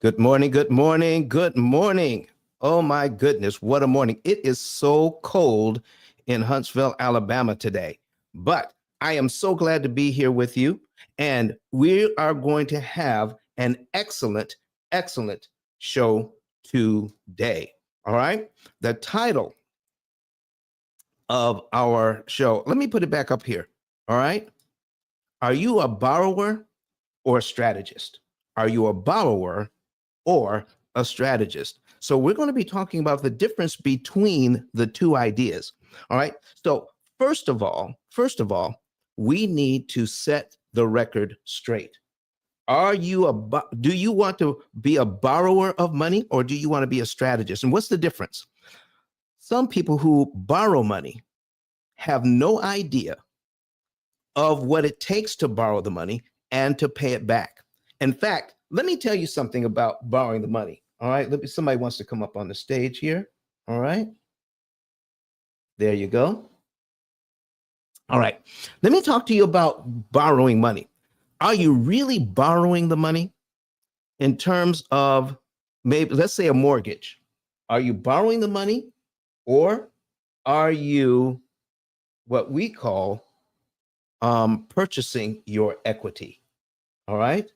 Good morning, good morning, good morning. Oh my goodness, what a morning. It is so cold in Huntsville, Alabama today. But I am so glad to be here with you. And we are going to have an excellent show today. All right. The title of our show, let me put it back up here. All right. Are you a borrower or a strategist? Are you a borrower or a strategist? So we're going to be talking about the difference between the two ideas. All right. So first of all, we need to set the record straight. Do you want to be a borrower of money or do you want to be a strategist? And what's the difference? Some people who borrow money have no idea of what it takes to borrow the money and to pay it back. In fact, let me tell you something about borrowing the money. All right. Somebody wants to come up on the stage here. All right. There you go. All right. Let me talk to you about borrowing money. Are you really borrowing the money in terms of maybe, let's say, a mortgage? Are you borrowing the money or are you what we call purchasing your equity? All right.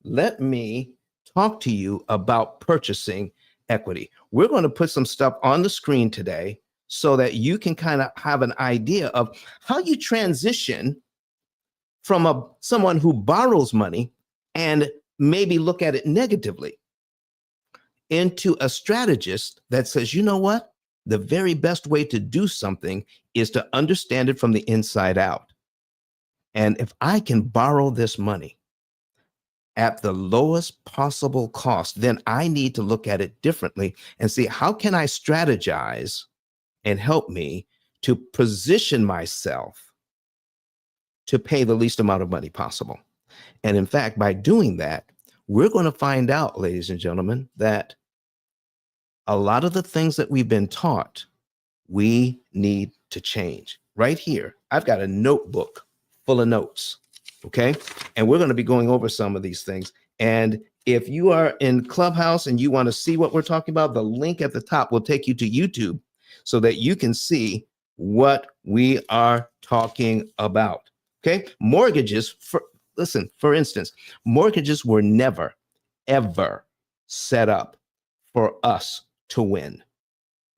Let me talk to you about purchasing equity. We're going to put some stuff on the screen today so that you can kind of have an idea of how you transition from someone who borrows money and maybe look at it negatively into a strategist that says, you know what? The very best way to do something is to understand it from the inside out. And if I can borrow this money at the lowest possible cost, then I need to look at it differently and see how can I strategize and help me to position myself to pay the least amount of money possible. And in fact, by doing that, we're going to find out, ladies and gentlemen, that a lot of the things that we've been taught, we need to change. Right here, I've got a notebook full of notes. Okay. And we're going to be going over some of these things. And if you are in Clubhouse and you want to see what we're talking about, the link at the top will take you to YouTube so that you can see what we are talking about. Okay. Listen, for instance, mortgages were never, ever set up for us to win.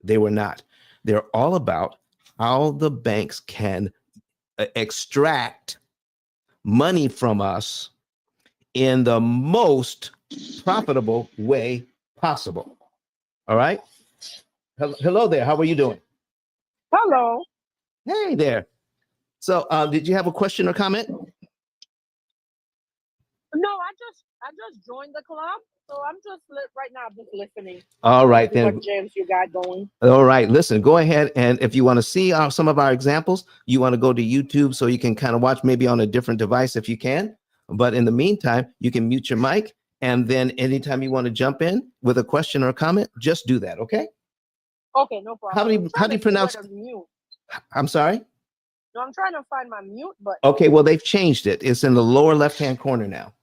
They were not. They're all about how the banks can extract money from us in the most profitable way possible. All right. Hello there. How are you doing? Hello. Hey there. So, did you have a question or comment? No, I just joined the club, so I'm just right now. I'm just listening. All right See what then. gems you got going. All right. Listen, go ahead, and if you want to see some of our examples, you want to go to YouTube so you can kind of watch maybe on a different device if you can. But in the meantime, you can mute your mic, and then anytime you want to jump in with a question or a comment, just do that. Okay. Okay, no problem. How do you pronounce? Mute. I'm sorry. No, I'm trying to find my mute button. Okay. Well, they've changed it. It's in the lower left-hand corner now.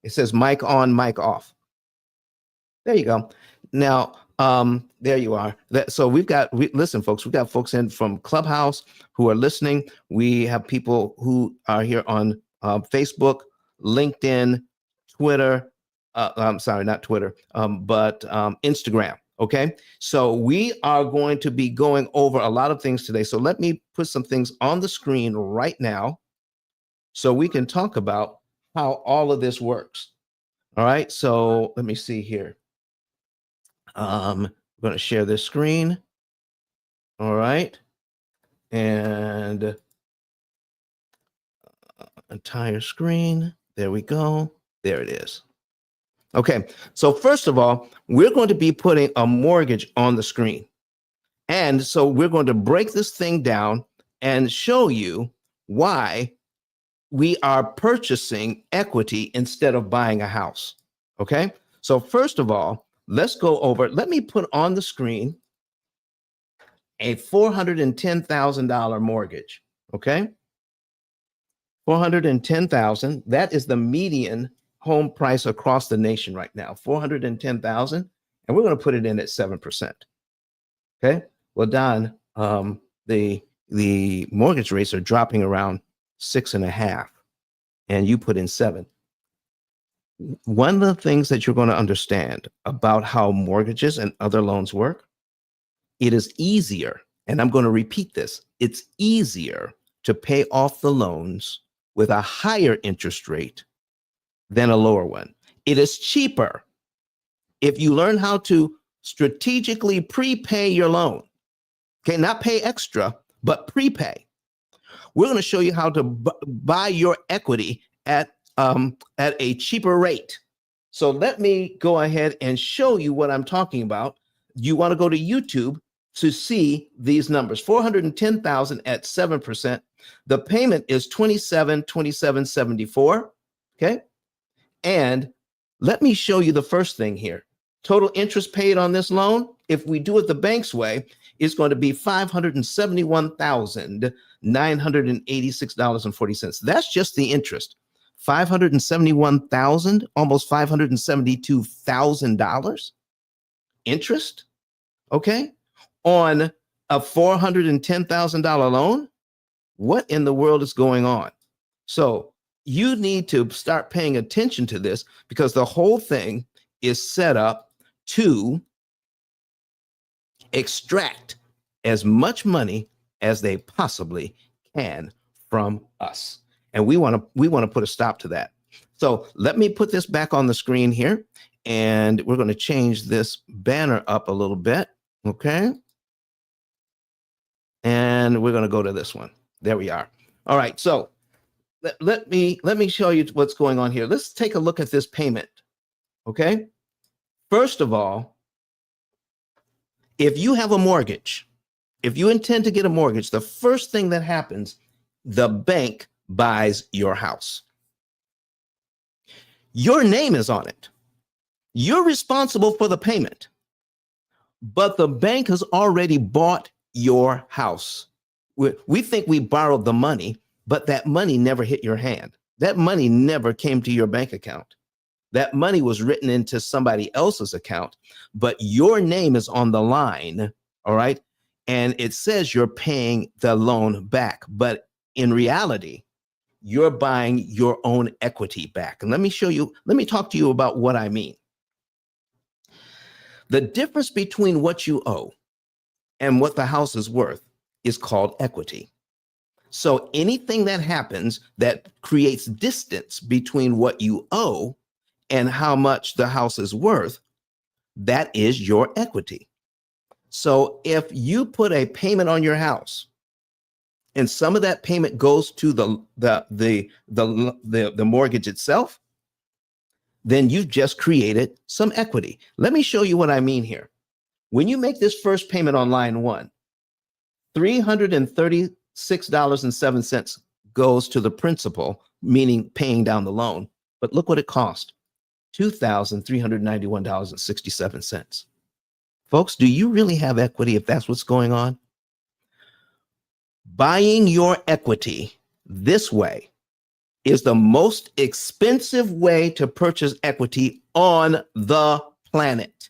It says mic on, mic off. There you go. Now, there you are. So listen, folks, we've got folks in from Clubhouse who are listening. We have people who are here on Facebook, LinkedIn, Twitter. I'm sorry, not Twitter, but Instagram. Okay. So we are going to be going over a lot of things today. So let me put some things on the screen right now so we can talk about how all of this works. All right. So let me see here. I'm going to share this screen. All right. And entire screen. There we go. There it is. Okay. So first of all, we're going to be putting a mortgage on the screen. And so we're going to break this thing down and show you why we are purchasing equity instead of buying a house. Okay. So first of all, let's go over, let me put on the screen a $410,000 mortgage. Okay. $410,000. That is the median home price across the nation right now, 410,000, and we're going to put it in at 7%. Okay. Well, Don, the mortgage rates are dropping around 6.5, and you put in 7. One of the things that you're going to understand about how mortgages and other loans work, it is easier, and I'm going to repeat this, it's easier to pay off the loans with a higher interest rate than a lower one. It is cheaper if you learn how to strategically prepay your loan. Okay, not pay extra, but prepay. We're going to show you how to buy your equity at a cheaper rate. So let me go ahead and show you what I'm talking about. You want to go to YouTube to see these numbers. 410,000 at 7%. The payment is 2774. Okay. And let me show you the first thing here. Total interest paid on this loan, if we do it the bank's way, is going to be $571,986.40. That's just the interest. 571,000, almost $572,000 interest, okay, on a $410,000 loan. What in the world is going on? So you need to start paying attention to this, because the whole thing is set up to extract as much money as they possibly can from us. And we want to put a stop to that. So let me put this back on the screen here, and we're going to change this banner up a little bit. Okay. And we're going to go to this one. There we are. All right. So let me show you what's going on here. Let's take a look at this payment. Okay. First of all, if you have a mortgage, if you intend to get a mortgage, the first thing that happens, the bank buys your house. Your name is on it. You're responsible for the payment, but the bank has already bought your house. We think we borrowed the money, but that money never hit your hand. That money never came to your bank account. That money was written into somebody else's account, but your name is on the line, all right? And it says you're paying the loan back, but in reality, you're buying your own equity back. And let me talk to you about what I mean. The difference between what you owe and what the house is worth is called equity. So anything that happens that creates distance between what you owe and how much the house is worth, that is your equity. So if you put a payment on your house and some of that payment goes to the mortgage itself, then you've just created some equity. Let me show you what I mean here. When you make this first payment on line one, $336.07 goes to the principal, meaning paying down the loan. But look what it cost. $2,391.67. Folks, do you really have equity if that's what's going on? Buying your equity this way is the most expensive way to purchase equity on the planet.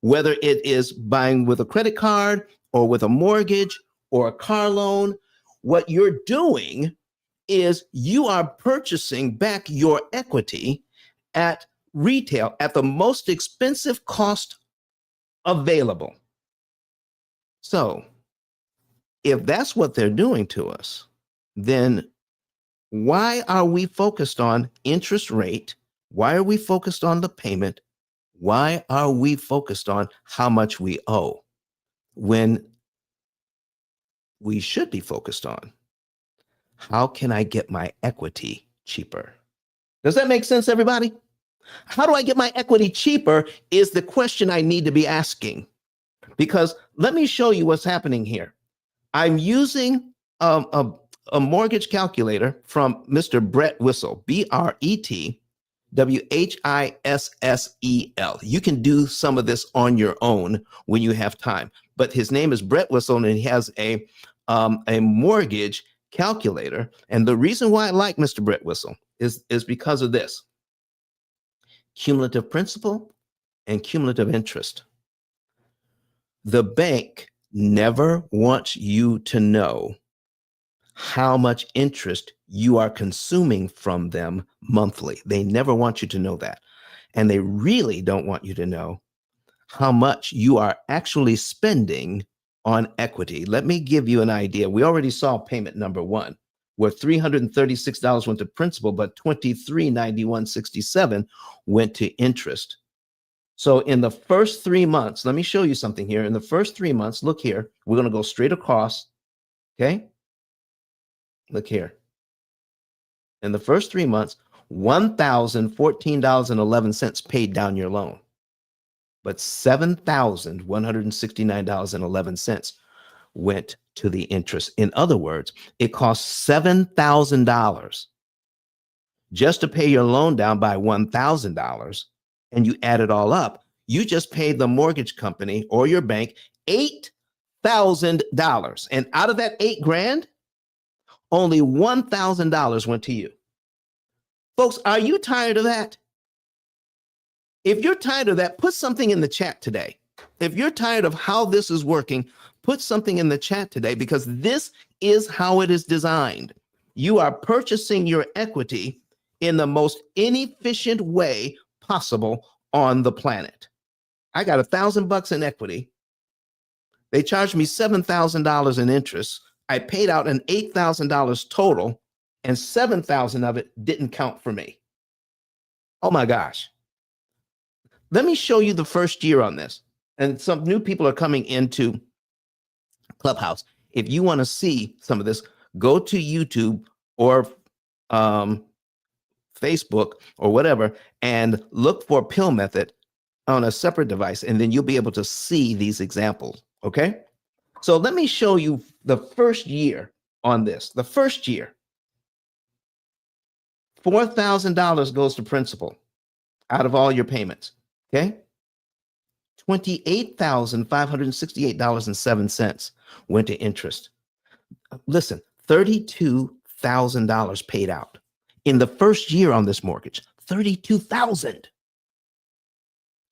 Whether it is buying with a credit card or with a mortgage or a car loan, what you're doing is you are purchasing back your equity at retail at the most expensive cost available. So if that's what they're doing to us, then why are we focused on interest rate? Why are we focused on the payment? Why are we focused on how much we owe when we should be focused on how can I get my equity cheaper? Does that make sense, everybody? How do I get my equity cheaper is the question I need to be asking. Because let me show you what's happening here. I'm using a mortgage calculator from Mr. Brett Whistle, BRETWHISSEL. You can do some of this on your own when you have time. But his name is Brett Whistle, and he has a mortgage calculator. And the reason why I like Mr. Brett Whistle is because of this. cumulative principal and cumulative interest. The bank never wants you to know how much interest you are consuming from them monthly. They never want you to know that. And they really don't want you to know how much you are actually spending on equity. Let me give you an idea. We already saw payment number one, where $336 went to principal, but $2391.67 went to interest. So in the first 3 months, let me show you something here. In the first 3 months, look here, we're going to go straight across. Okay. Look here. In the first 3 months, $1,014.11 paid down your loan, but $7,169.11 went to the interest. In other words, it cost $7,000 just to pay your loan down by $1,000, and you add it all up, you just paid the mortgage company or your bank $8,000. And out of that $8,000, only $1,000 went to you. Folks, are you tired of that? If you're tired of that, put something in the chat today. If you're tired of how this is working, put something in the chat today, because this is how it is designed. You are purchasing your equity in the most inefficient way possible on the planet. I got $1,000 in equity. They charged me $7,000 in interest. I paid out an $8,000 total, and $7,000 of it didn't count for me. Oh my gosh. Let me show you the first year on this. And some new people are coming into Clubhouse. If you want to see some of this, go to YouTube or Facebook or whatever, and look for P.I.L.L method on a separate device, and then you'll be able to see these examples. Okay. So let me show you the first year on this. The first year, $4,000 goes to principal out of all your payments. Okay. $28,568.07 went to interest. Listen, $32,000 paid out in the first year on this mortgage. $32,000,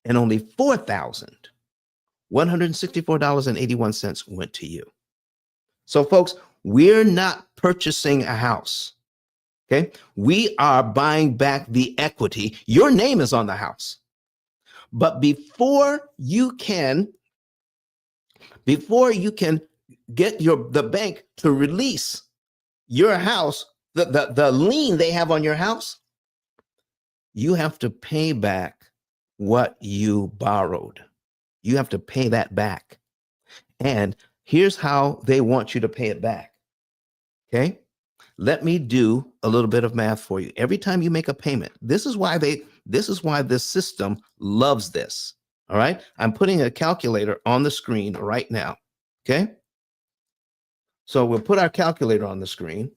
and only $4,164.81 went to you. So folks, we're not purchasing a house. Okay. We are buying back the equity. Your name is on the house. But before you can get the bank to release your house, the lien they have on your house, you have to pay back what you borrowed. You have to pay that back. And here's how they want you to pay it back. Okay. Let me do a little bit of math for you. Every time you make a payment, this is why this system loves this. All right. I'm putting a calculator on the screen right now. Okay. So we'll put our calculator on the screen.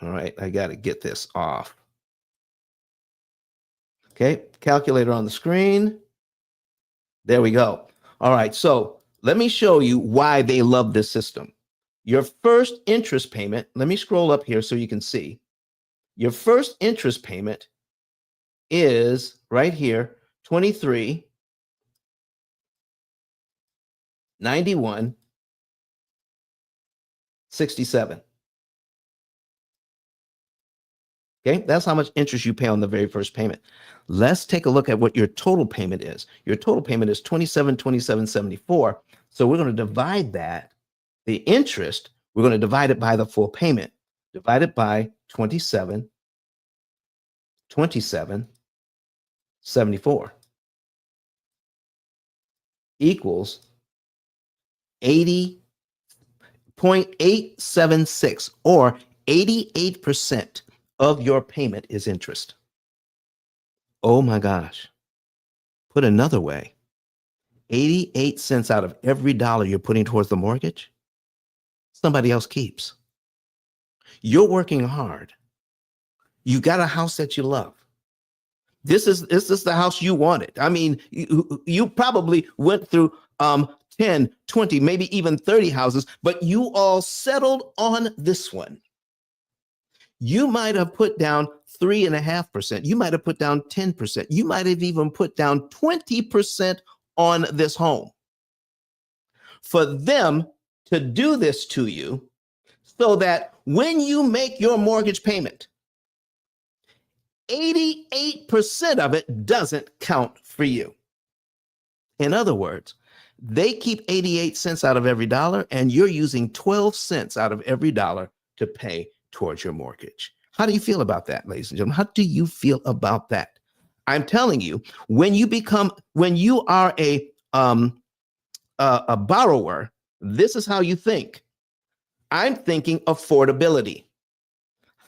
All right. I got to get this off. Okay. Calculator on the screen. There we go. All right. So let me show you why they love this system. Your first interest payment, let me scroll up here so you can see. Your first interest payment is right here, $2391.67. Okay, that's how much interest you pay on the very first payment. Let's take a look at what your total payment is. Your total payment is $2727.74. So we're going to divide that. The interest, we're going to divide it by the full payment. Divide it by 27.74 equals 80.876, or 88% of your payment is interest. Oh my gosh. Put another way, 88 cents out of every dollar you're putting towards the mortgage, somebody else keeps. You're working hard. You got a house that you love. This is the house you wanted. I mean, you probably went through 10, 20, maybe even 30 houses, but you all settled on this one. You might have put down 3.5%. You might have put down 10%. You might have even put down 20% on this home. For them to do this to you so that when you make your mortgage payment, 88% of it doesn't count for you. In other words, they keep 88 cents out of every dollar, and you're using 12 cents out of every dollar to pay towards your mortgage. How do you feel about that, ladies and gentlemen? How do you feel about that? I'm telling you, when you are a borrower, this is how you think. I'm thinking affordability.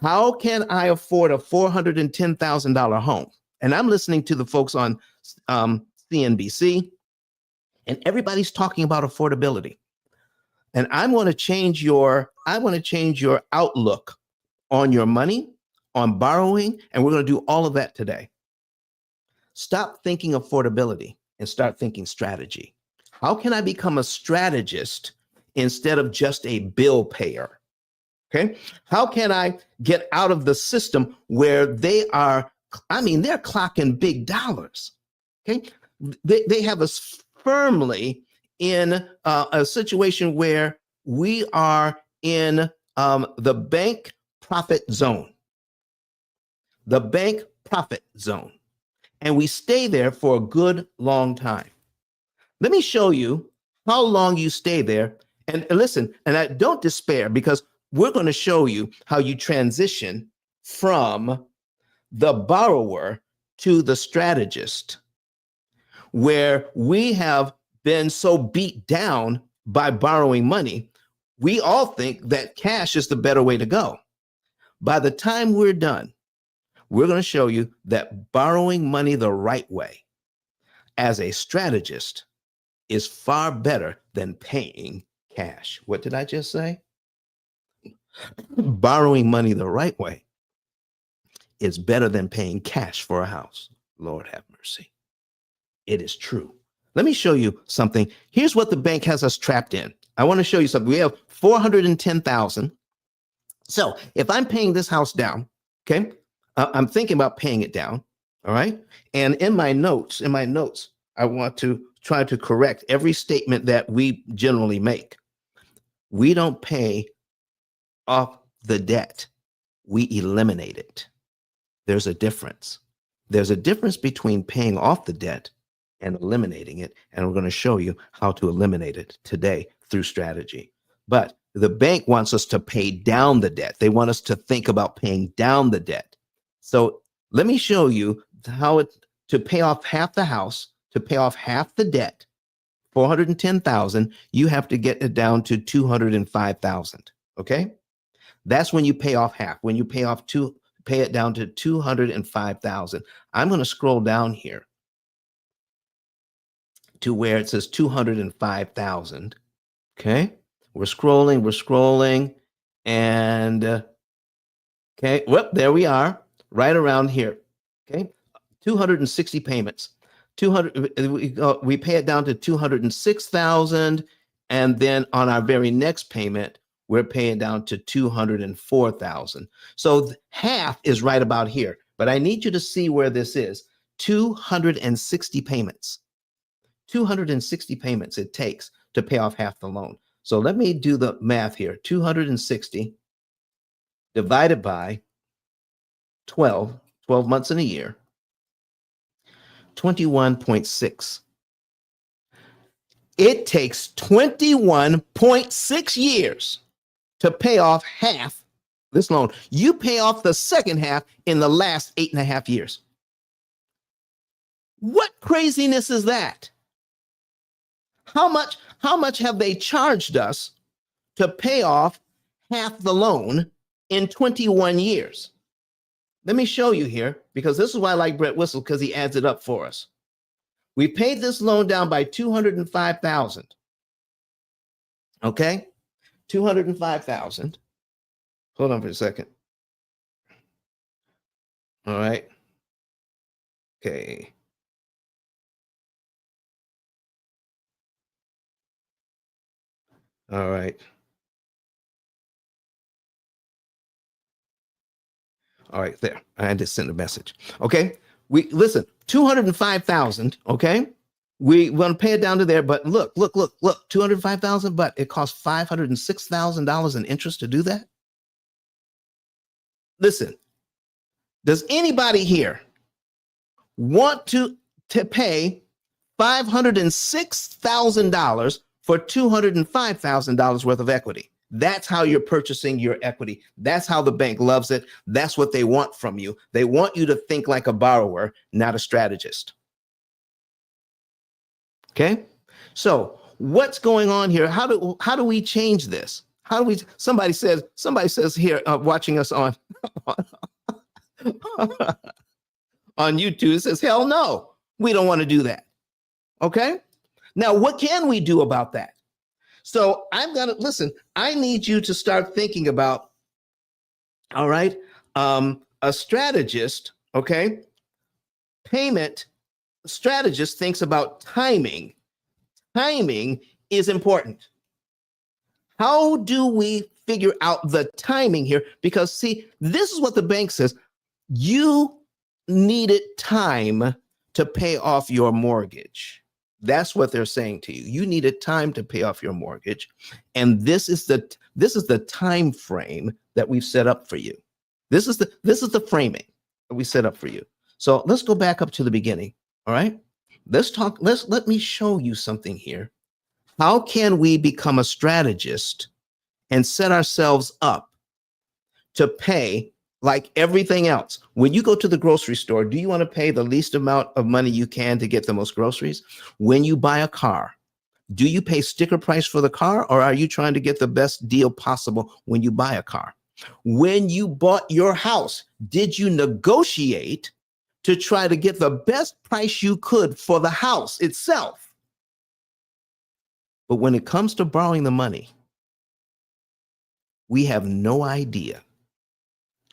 How can I afford a $410,000 home? And I'm listening to the folks on CNBC, and everybody's talking about affordability. And I want to change your outlook on your money, on borrowing, and we're going to do all of that today. Stop thinking affordability and start thinking strategy. How can I become a strategist instead of just a bill payer? Okay. How can I get out of the system where they're clocking big dollars? Okay. They have us firmly in a situation where we are in the bank profit zone. The bank profit zone. And we stay there for a good long time. Let me show you how long you stay there. And listen, and don't despair, because we're going to show you how you transition from the borrower to the strategist, where we have been so beat down by borrowing money, we all think that cash is the better way to go. By the time we're done, we're going to show you that borrowing money the right way as a strategist is far better than paying cash. What did I just say? Borrowing money the right way is better than paying cash for a house. Lord have mercy. It is true. Let me show you something. Here's what the bank has us trapped in. I want to show you something. We have 410,000. So if I'm paying this house down, okay, I'm thinking about paying it down. All right. And in my notes, I want to try to correct every statement that we generally make. We don't pay off the debt. We eliminate it. There's a difference. There's a difference between paying off the debt and eliminating it. And we're going to show you how to eliminate it today through strategy. But the bank wants us to pay down the debt. They want us to think about paying down the debt. So let me show you to pay off half the house, to pay off half the debt, 410,000, you have to get it down to 205,000. Okay. That's when you pay off half. When you pay it down to 205,000. I'm going to scroll down here to where it says 205,000. Okay. We're scrolling. And okay. Well, there we are, right around here. Okay. 260 payments. 200. We pay it down to 206,000. And then on our very next payment, we're paying down to 204,000. So half is right about here. But I need you to see where this is. 260 payments. 260 payments it takes to pay off half the loan. So let me do the math here. 260 divided by 12 months in a year, 21.6. It takes 21.6 years to pay off half this loan. You pay off the second half in the last 8.5 years. What craziness is that? How much have they charged us to pay off half the loan in 21 years? Let me show you here, because this is why I like Brett Whistle, because he adds it up for us. We paid this loan down by 205,000. Okay? 205,000. Hold on for a second. All right. Okay. All right. All right, there. I had to send a message. Okay. We listen, 205,000. Okay. We want to pay it down to there, but look, 205,000, but it costs $506,000 in interest to do that. Listen, does anybody here want to pay $506,000 for $205,000 worth of equity? That's how you're purchasing your equity. That's how the bank loves it. That's what they want from you. They want you to think like a borrower, not a strategist. Okay. So what's going on here? How do we change this? How do we? Somebody says here, watching us on on YouTube, says, hell no, we don't want to do that. Okay. Now, what can we do about that? So I've got to listen. I need you to start thinking about, all right, a strategist. Okay. Payment strategist thinks about timing. Timing is important. How do we figure out the timing here? Because see, this is what the bank says. You needed time to pay off your mortgage. That's what they're saying to you. You needed time to pay off your mortgage. And this is the time frame that we've set up for you. This is the framing that we set up for you. So let's go back up to the beginning. All right. Let me show you something here. How can we become a strategist and set ourselves up to pay like everything else? When you go to the grocery store, do you want to pay the least amount of money you can to get the most groceries? When you buy a car, do you pay sticker price for the car, or are you trying to get the best deal possible when you buy a car? When you bought your house, did you negotiate to try to get the best price you could for the house itself? But when it comes to borrowing the money, we have no idea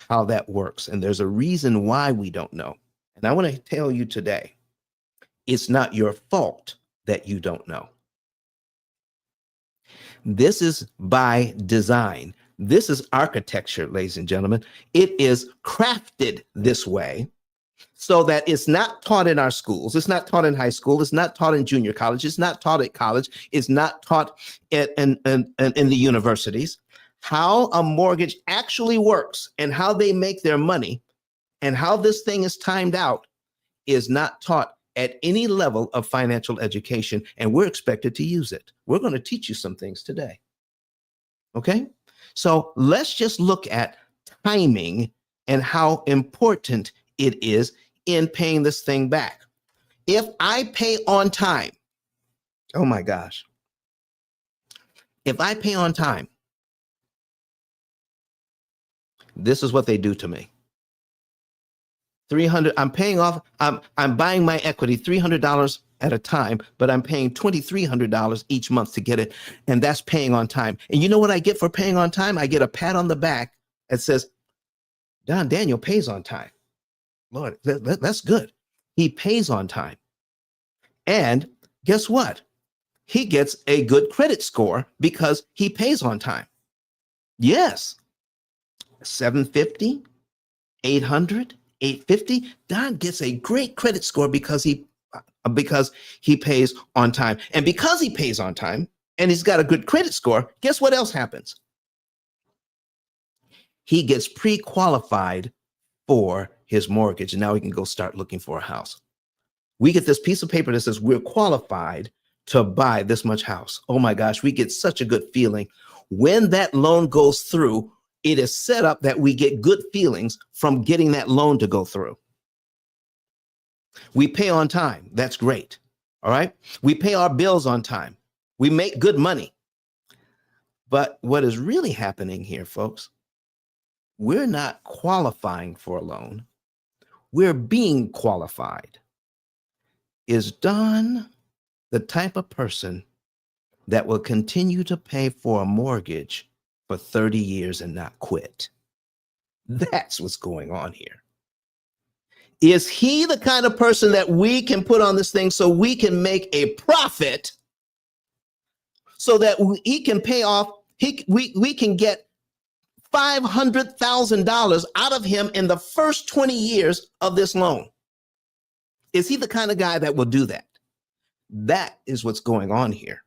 how that works. And there's a reason why we don't know. And I want to tell you today, it's not your fault that you don't know. This is by design. This is architecture, ladies and gentlemen. It is crafted this way so that it's not taught in our schools. It's not taught in high school. It's not taught in junior college. It's not taught at college. It's not taught in the universities. How a mortgage actually works and how they make their money and how this thing is timed out is not taught at any level of financial education, and we're expected to use it. We're going to teach you some things today. Okay? So let's just look at timing and how important it is in paying this thing back. If I pay on time, oh my gosh. If I pay on time, this is what they do to me. $300, I'm paying off, I'm buying my equity $300 at a time, but I'm paying $2,300 each month to get it. And that's paying on time. And you know what I get for paying on time? I get a pat on the back that says, Daniel pays on time. Lord, that's good. He pays on time. And guess what? He gets a good credit score because he pays on time. Yes. 750, 800, 850. Don gets a great credit score because he pays on time. And because he pays on time and he's got a good credit score, guess what else happens? He gets pre-qualified for his mortgage, and now he can go start looking for a house. We get this piece of paper that says we're qualified to buy this much house. Oh my gosh, we get such a good feeling. When that loan goes through, it is set up that we get good feelings from getting that loan to go through. We pay on time. That's great. All right. We pay our bills on time. We make good money. But what is really happening here, folks, we're not qualifying for a loan. We're being qualified. Is Don the type of person that will continue to pay for a mortgage for 30 years and not quit? That's what's going on here. Is he the kind of person that we can put on this thing so we can make a profit so that he can pay off, we can get $500,000 out of him in the first 20 years of this loan. Is he the kind of guy that will do that? That is what's going on here.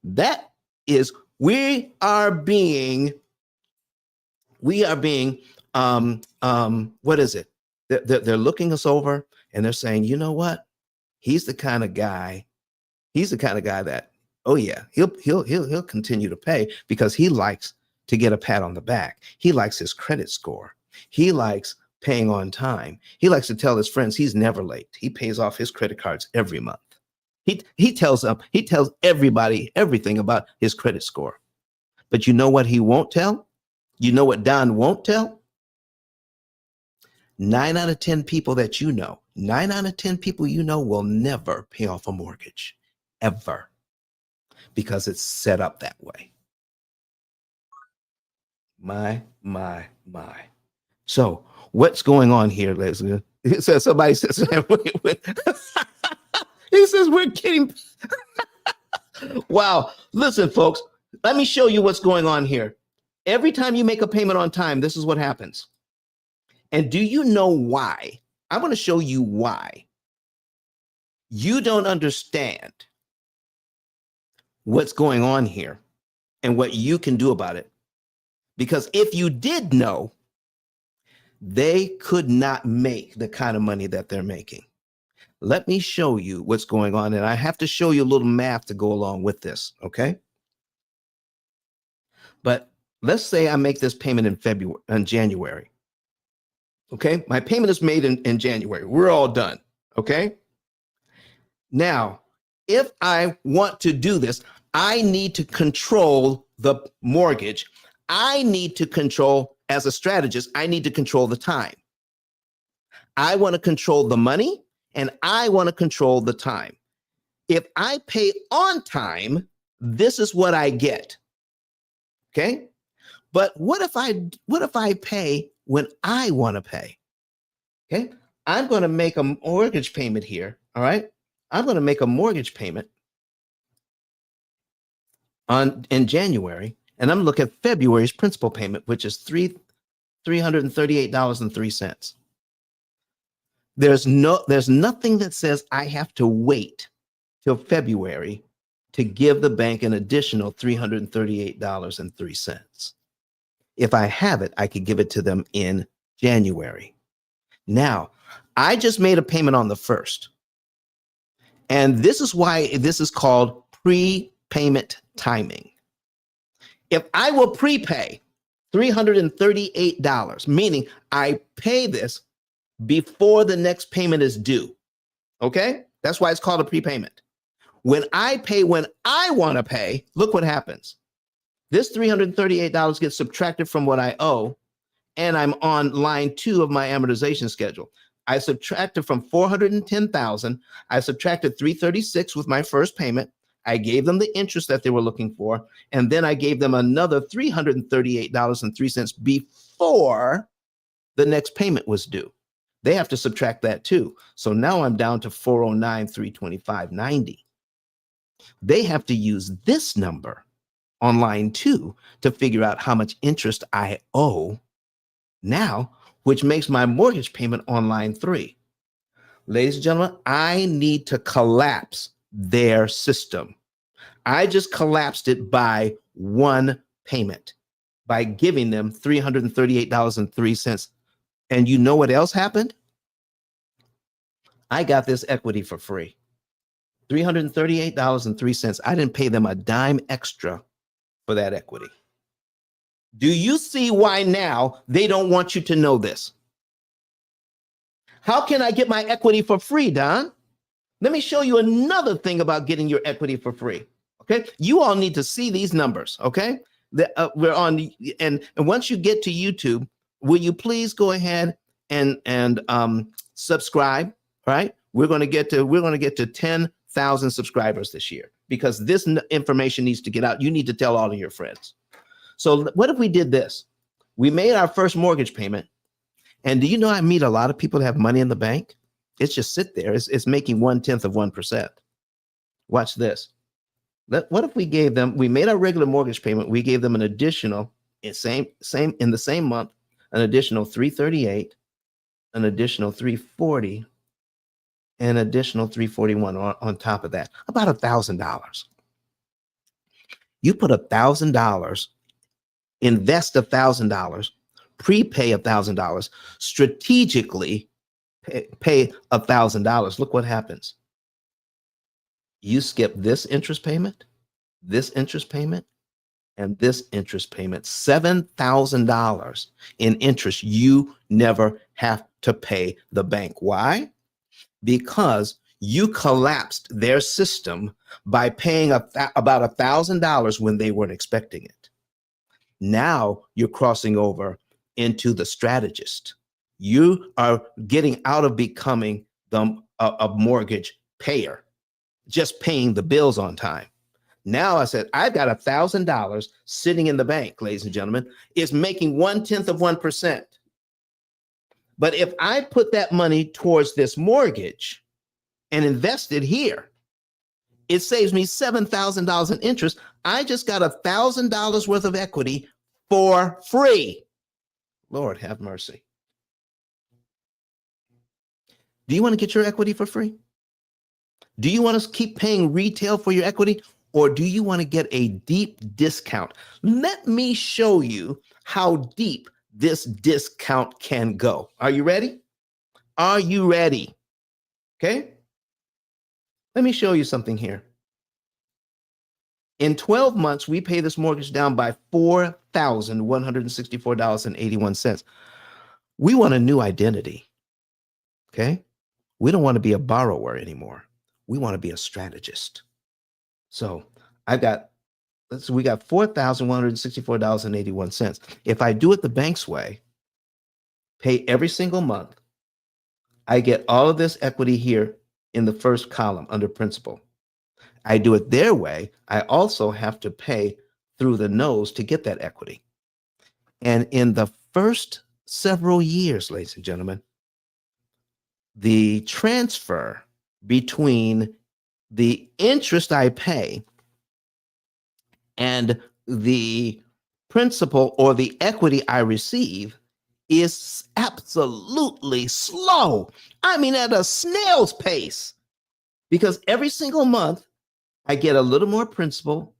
That is, we are being, what is it? They're looking us over and they're saying, you know what? He's the kind of guy that, oh yeah, he'll continue to pay because he likes to get a pat on the back. He likes his credit score. He likes paying on time. He likes to tell his friends he's never late. He pays off his credit cards every month. He tells everybody everything about his credit score. But you know what he won't tell? You know what Don won't tell? 9 out of 10 people that you know, 9 out of 10 people you know will never pay off a mortgage, ever, because it's set up that way. My. So what's going on here, Leslie? It says, somebody says, he says, we're getting, wow. Listen, folks, let me show you what's going on here. Every time you make a payment on time, this is what happens. And do you know why? I'm going to show you why. You don't understand what's going on here and what you can do about it. Because if you did know, they could not make the kind of money that they're making. Let me show you what's going on. And I have to show you a little math to go along with this, okay? But let's say I make this payment in January. Okay, my payment is made in January. We're all done. Okay. Now, if I want to do this, I need to control the mortgage. I need to control, as a strategist, I need to control the time. I want to control the money and I want to control the time. If I pay on time, this is what I get. Okay. But what if I pay when I want to pay? Okay. I'm going to make a mortgage payment here. All right. I'm going to make a mortgage payment in January, and I'm looking at February's principal payment, which is $338.03. There's nothing that says I have to wait till February to give the bank an additional $338.03. If I have it, I could give it to them in January. Now, I just made a payment on the 1st. And this is why this is called prepayment timing. If I will prepay $338, meaning I pay this before the next payment is due, okay? That's why it's called a prepayment. When I pay when I want to pay, look what happens. This $338 gets subtracted from what I owe, and I'm on line 2 of my amortization schedule. I subtracted from $410,000. I subtracted $336 with my first payment. I gave them the interest that they were looking for, and then I gave them another $338.03 before the next payment was due. They have to subtract that too. So now I'm down to $409,325.90. They have to use this number on line 2 to figure out how much interest I owe now, which makes my mortgage payment on line 3. Ladies and gentlemen, I need to collapse their system. I just collapsed it by one payment, by giving them $338.03. And you know what else happened? I got this equity for free. $338.03. I didn't pay them a dime extra for that equity. Do you see why now they don't want you to know this? How can I get my equity for free, Don? Let me show you another thing about getting your equity for free. Okay, you all need to see these numbers. Okay, we're on, and once you get to YouTube, will you please go ahead and subscribe? Right, we're going to get to 10,000 subscribers this year because this information needs to get out. You need to tell all of your friends. So what if we did this? We made our first mortgage payment. And do you know I meet a lot of people that have money in the bank? It's just sit there. It's making 0.1%. Watch this. What if we gave them, we made our regular mortgage payment. We gave them an additional Same in the same month, an additional 338, an additional 340, and additional 341 on top of that, about $1,000. You put $1,000, invest $1,000, prepay $1,000, strategically pay $1,000. Look what happens. You skip this interest payment, and this interest payment, $7,000 in interest you never have to pay the bank. Why? Because you collapsed their system by paying about $1,000 when they weren't expecting it. Now you're crossing over into the strategist. You are getting out of becoming a mortgage payer, just paying the bills on time. Now I said, I've got $1,000 sitting in the bank, ladies and gentlemen. It's making 0.1%. But if I put that money towards this mortgage and invest it here, it saves me $7,000 in interest. I just got $1,000 worth of equity for free. Lord have mercy. Do you want to get your equity for free? Do you want to keep paying retail for your equity? Or do you want to get a deep discount? Let me show you how deep this discount can go. Are you ready? Are you ready? Okay. Let me show you something here. In 12 months, we pay this mortgage down by $4,164.81. We want a new identity. Okay. We don't want to be a borrower anymore. We want to be a strategist. So we got $4,164.81. If I do it the bank's way, pay every single month, I get all of this equity here in the first column under principal. I do it their way, I also have to pay through the nose to get that equity. And in the first several years, ladies and gentlemen, the transfer between the interest I pay and the principal or the equity I receive is absolutely slow. I mean, at a snail's pace, because every single month I get a little more principal,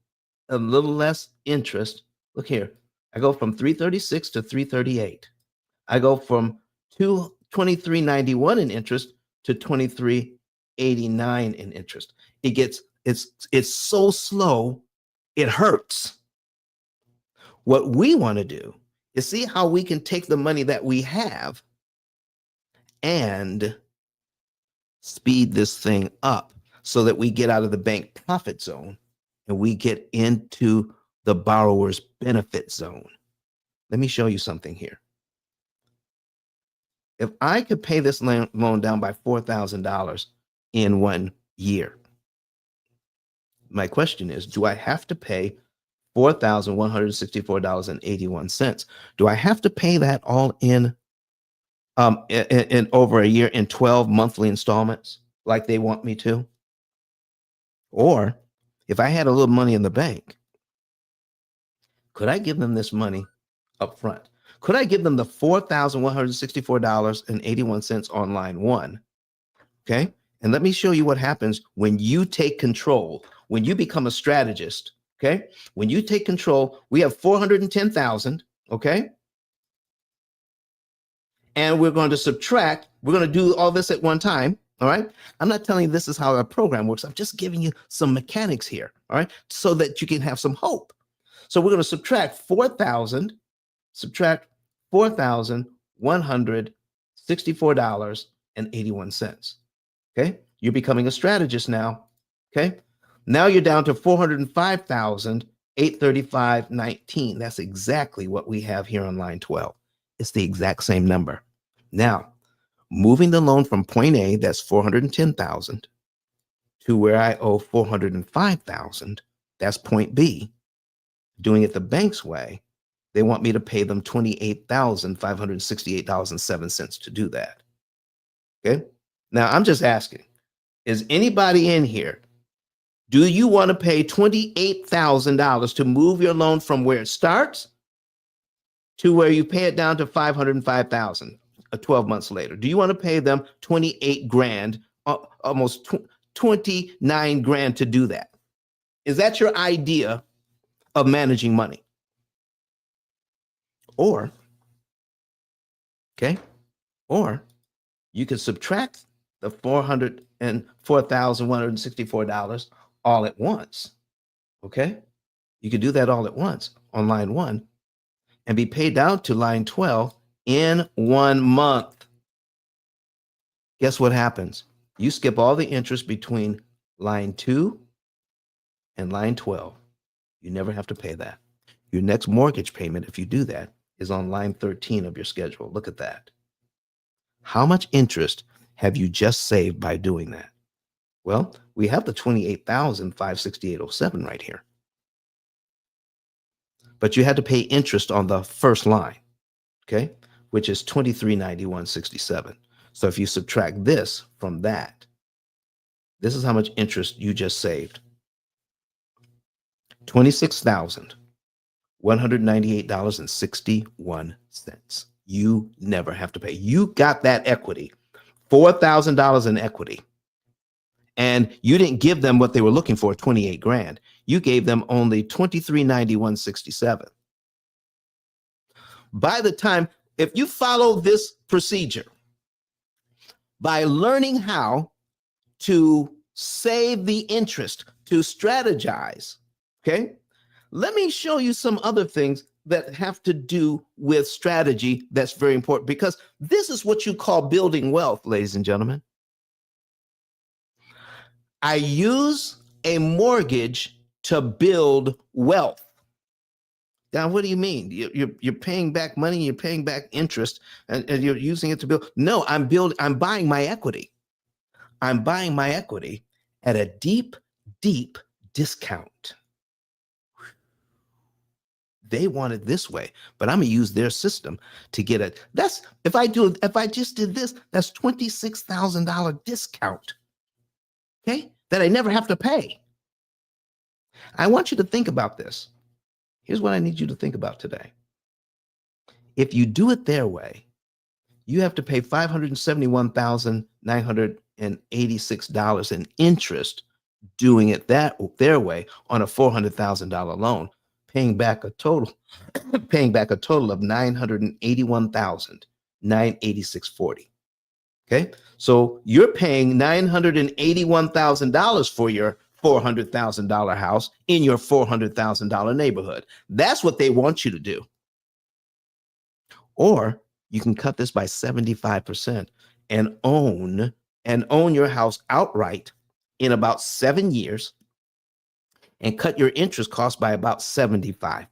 a little less interest. Look here, I go from 336 to 338. I go from 2391 in interest to 2389 in interest. It's so slow, it hurts. What we want to do is see how we can take the money that we have and speed this thing up so that we get out of the bank profit zone and we get into the borrower's benefit zone. Let me show you something here. If I could pay this loan down by $4,000 in 1 year, my question is, do I have to pay $4,164.81? Do I have to pay that all in over a year in 12 monthly installments like they want me to? Or if I had a little money in the bank, could I give them this money up front? Could I give them the $4,164.81 on line one? Okay. And let me show you what happens when you take control, when you become a strategist. Okay. When you take control, we have 410,000. Okay. And we're going to subtract, we're going to do all this at one time. All right. I'm not telling you this is how our program works. I'm just giving you some mechanics here. All right. So that you can have some hope. So we're going to subtract $4,164.81. Okay. You're becoming a strategist now. Okay. Now you're down to $405,835.19. That's exactly what we have here on line 12. It's the exact same number. Now, moving the loan from point A, that's 410,000, to where I owe 405,000, that's point B. Doing it the bank's way, they want me to pay them $28,568.07 to do that. Okay. Now I'm just asking, is anybody in here? Do you want to pay $28,000 to move your loan from where it starts to where you pay it down to 505,000 12 months later? Do you want to pay them 28 grand, almost 29 grand to do that? Is that your idea of managing money? Or, okay, or you can subtract the $404,164 all at once. Okay, you could do that all at once on line 1 and be paid down to line 12 in 1 month. Guess what happens? You skip all the interest between line 2 and line 12. You never have to pay that. Your next mortgage payment, if you do that, is on line 13 of your schedule. Look at that. How much interest have you just saved by doing that? Well, we have the 28,568.07 right here. But you had to pay interest on the first line, okay, which is 2391.67. So if you subtract this from that, this is how much interest you just saved. $26,198.61. You never have to pay. You got that equity, $4,000 in equity. And you didn't give them what they were looking for, 28 grand. You gave them only 2391.67. By the time, if you follow this procedure, by learning how to save the interest, to strategize, okay? Let me show you some other things that have to do with strategy that's very important, because this is what you call building wealth, ladies and gentlemen. I use a mortgage to build wealth. Now, what do you mean? You're paying back money, you're paying back interest, and you're using it to build. No, I'm buying my equity. I'm buying my equity at a deep, deep discount. They want it this way, but I'm gonna use their system to get it. That's if I just did this, that's $26,000 discount. Okay, that I never have to pay. I want you to think about this. Here's what I need you to think about today. If you do it their way, you have to pay $571,986 in interest doing it their way on a $400,000 loan, paying back a total of $981,986.40. Okay, so you're paying $981,000 for your $400,000 house in your $400,000 neighborhood. That's what they want you to do. Or you can cut this by 75% and own your house outright in about 7 years and cut your interest cost by about 75%.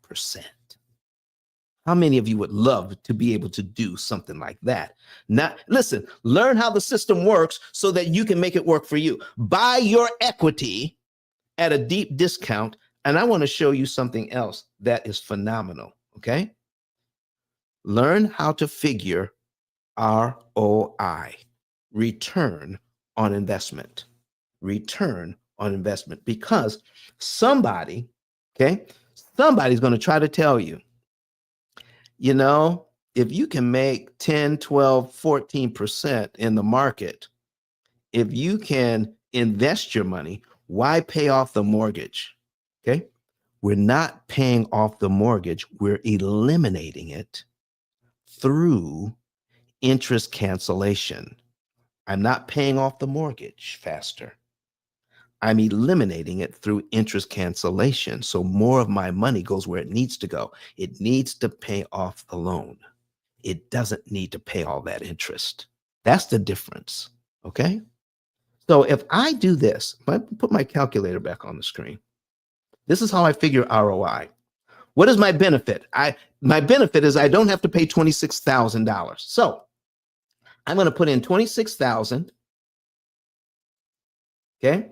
How many of you would love to be able to do something like that? Now, listen, learn how the system works so that you can make it work for you. Buy your equity at a deep discount. And I want to show you something else that is phenomenal, okay? Learn how to figure ROI, return on investment. Return on investment, because somebody's going to try to tell you, you know, if you can make 10, 12, 14% in the market, if you can invest your money, why pay off the mortgage? Okay. We're not paying off the mortgage. We're eliminating it through interest cancellation. I'm not paying off the mortgage faster. I'm eliminating it through interest cancellation. So more of my money goes where it needs to go. It needs to pay off the loan. It doesn't need to pay all that interest. That's the difference. Okay. So if I do this, if I put my calculator back on the screen, this is how I figure ROI. What is my benefit? My benefit is I don't have to pay $26,000. So I'm going to put in 26,000. Okay.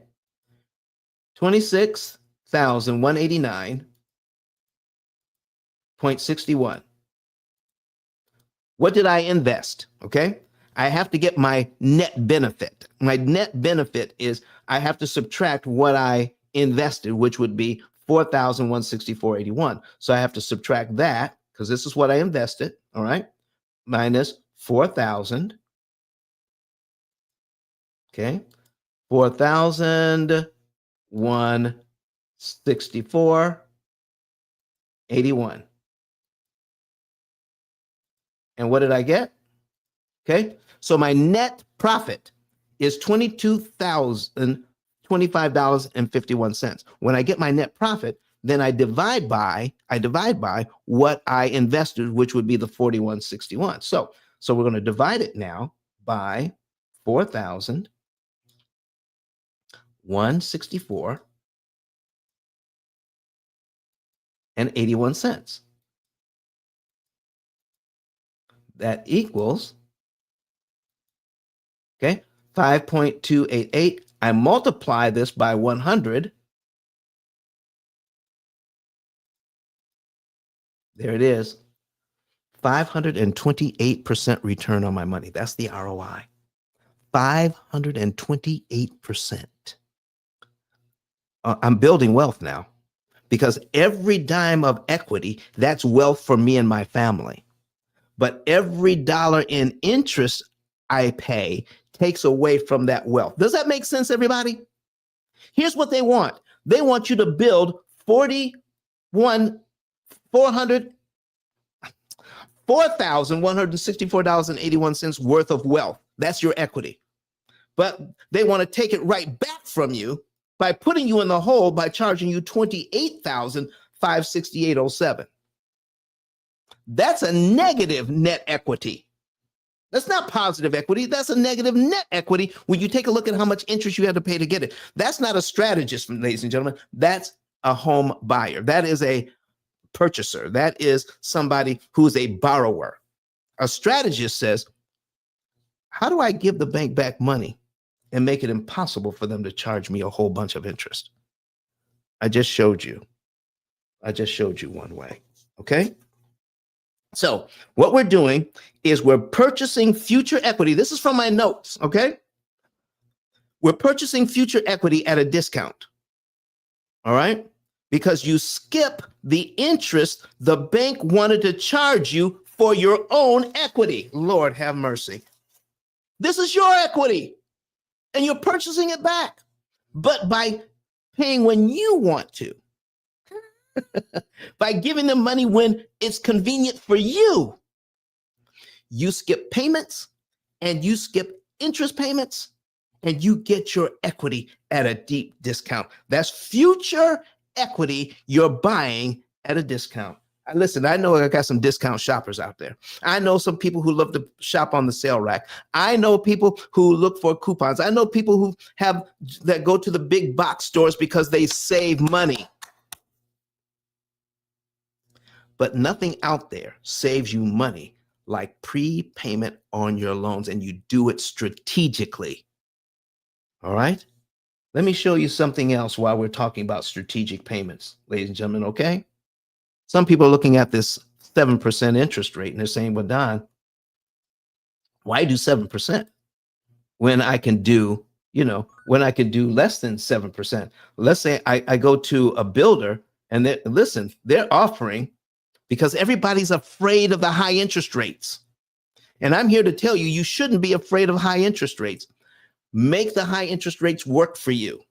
26,189.61. What did I invest? Okay. I have to get my net benefit. My net benefit is I have to subtract what I invested, which would be $4,164.81. So I have to subtract that because this is what I invested, all right, minus 4,000, okay, 4,164.81. And what did I get? Okay, so my net profit is $22,025.51. When I get my net profit, then I divide by what I invested, which would be the 4161. So we're going to divide it now by 4,164.81. That equals, okay, 5.288. I multiply this by 100. There it is. 528% return on my money. That's the ROI. 528%. I'm building wealth now because every dime of equity, that's wealth for me and my family. But every dollar in interest I pay takes away from that wealth. Does that make sense, everybody? Here's what they want. They want you to build $4,164.81 worth of wealth. That's your equity. But they want to take it right back from you by putting you in the hole by charging you $28,568.07. That's a negative net equity. That's not positive equity. That's a negative net equity when you take a look at how much interest you had to pay to get it. That's not a strategist, ladies and gentlemen. That's a home buyer. That is a purchaser. That is somebody who's a borrower. A strategist says, how do I give the bank back money and make it impossible for them to charge me a whole bunch of interest? I just showed you one way. Okay. So what we're doing is we're purchasing future equity. This is from my notes. Okay. We're purchasing future equity at a discount. All right. Because you skip the interest the bank wanted to charge you for your own equity. Lord have mercy. This is your equity and you're purchasing it back, but by paying when you want to, by giving them money when it's convenient for you, you skip payments and you skip interest payments and you get your equity at a deep discount. That's future equity you're buying at a discount. Listen, I know I got some discount shoppers out there. I know some people who love to shop on the sale rack. I know people who look for coupons. I know people who that go to the big box stores because they save money. But nothing out there saves you money like prepayment on your loans, and you do it strategically. All right? Let me show you something else while we're talking about strategic payments, ladies and gentlemen, okay? Some people are looking at this 7% interest rate and they're saying, well, Don, why do 7% when I can do, when I can do less than 7%? Let's say I go to a builder and they're offering, because everybody's afraid of the high interest rates. And I'm here to tell you, you shouldn't be afraid of high interest rates. Make the high interest rates work for you.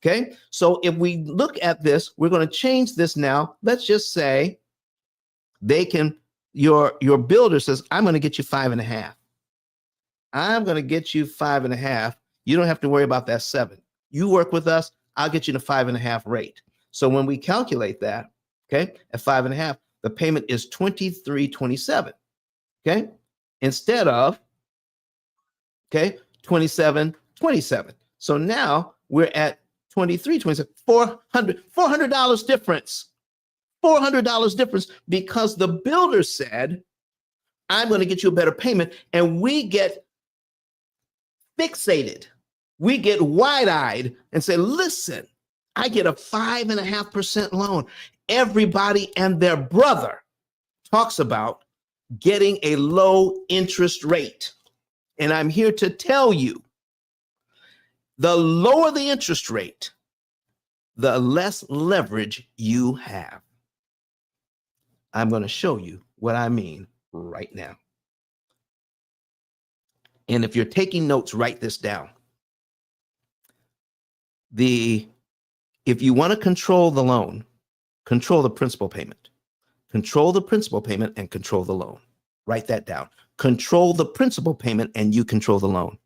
Okay. So if we look at this, we're going to change this now. Let's just say your builder says, I'm going to get you 5.5. I'm going to get you 5.5. You don't have to worry about that 7. You work with us, I'll get you the 5.5 rate. So when we calculate that, okay, at 5.5, the payment is $23.27. Okay, instead of 27.27. So now we're at $23.27. $400 difference. $400 difference because the builder said, I'm going to get you a better payment, and we get fixated. We get wide-eyed and say, listen, I get a 5.5% loan. Everybody and their brother talks about getting a low interest rate. And I'm here to tell you, the lower the interest rate, the less leverage you have. I'm going to show you what I mean right now. And if you're taking notes, write this down. If you want to control the loan, control the principal payment. Control the principal payment and control the loan. Write that down. Control the principal payment and you control the loan.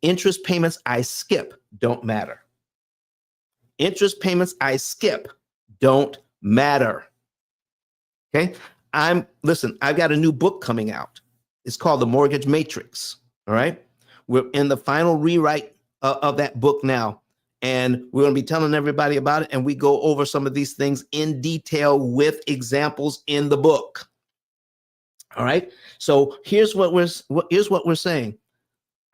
Interest payments I skip don't matter. Interest payments I skip don't matter. Okay? Listen, I've got a new book coming out. It's called The Mortgage Matrix. All right? We're in the final rewrite of that book now. And we're going to be telling everybody about it. And we go over some of these things in detail with examples in the book. All right. So here's what we're saying.